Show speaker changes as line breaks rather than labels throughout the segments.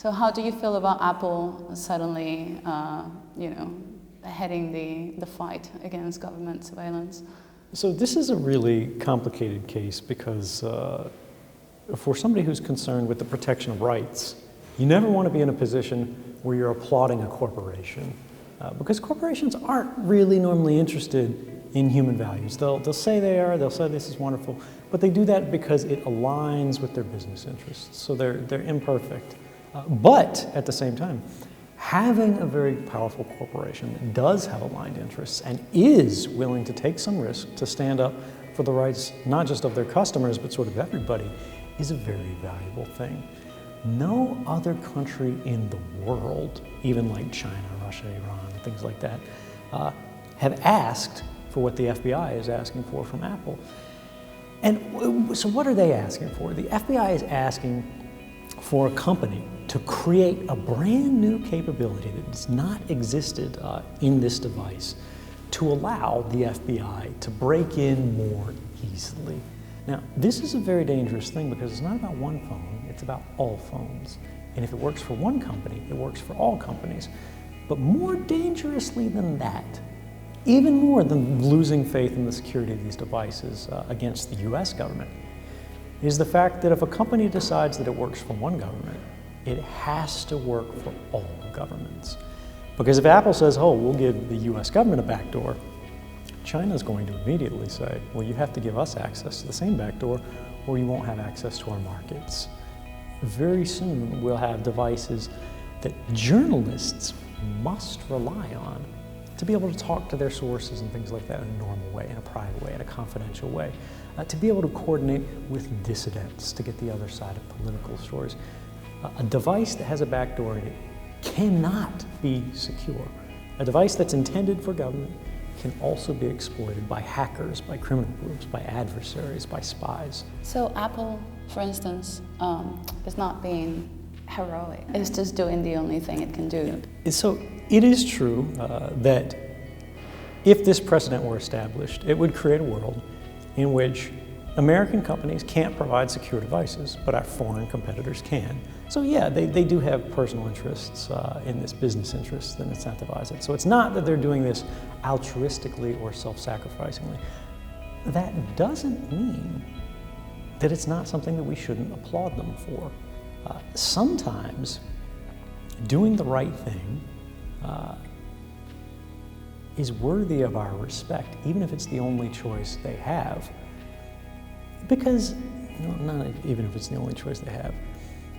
So how do you feel about Apple suddenly, heading the fight against government surveillance?
So this is a really complicated case because for somebody who's concerned with the protection of rights, you never want to be in a position where you're applauding a corporation because corporations aren't really normally interested in human values. They'll say they are, they'll say this is wonderful, but they do that because it aligns with their business interests. So they're imperfect. But at the same time, having a very powerful corporation that does have aligned interests and is willing to take some risk to stand up for the rights not just of their customers but sort of everybody is a very valuable thing. No other country in the world, even like China, Russia, Iran, things like that, have asked for what the FBI is asking for from Apple. And so what are they asking for? The FBI is asking for a company to create a brand new capability that has not existed in this device to allow the FBI to break in more easily. Now, this is a very dangerous thing because it's not about one phone, it's about all phones. And if it works for one company, it works for all companies. But more dangerously than that, even more than losing faith in the security of these devices against the US government, is the fact that if a company decides that it works for one government, it has to work for all governments. Because if Apple says, oh, we'll give the US government a backdoor, China's going to immediately say, well, you have to give us access to the same backdoor or you won't have access to our markets. Very soon we'll have devices that journalists must rely on to be able to talk to their sources and things like that in a normal way, in a private way, in a confidential way, to be able to coordinate with dissidents to get the other side of political stories. A device that has a backdoor in it cannot be secure. A device that's intended for government can also be exploited by hackers, by criminal groups, by adversaries, by spies.
So Apple, for instance, is not being heroic. It's just doing the only thing it can do.
So it is true that if this precedent were established, it would create a world in which American companies can't provide secure devices, but our foreign competitors can. So yeah, they do have personal interests in this, business interests that incentivize it. So it's not that they're doing this altruistically or self-sacrificingly. That doesn't mean that it's not something that we shouldn't applaud them for. Sometimes doing the right thing is worthy of our respect, even if it's the only choice they have. Because, not even if it's the only choice they have,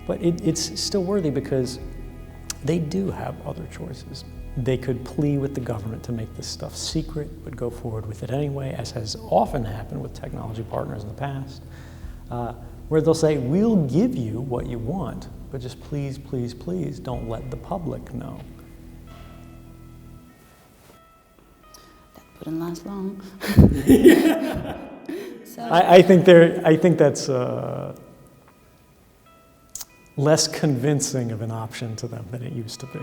but it's still worthy because they do have other choices. They could plea with the government to make this stuff secret, but go forward with it anyway, as has often happened with technology partners in the past, where they'll say, we'll give you what you want, but just please, please, please don't let the public know.
That wouldn't last long. So.
I think that's less convincing of an option to them than it used to be.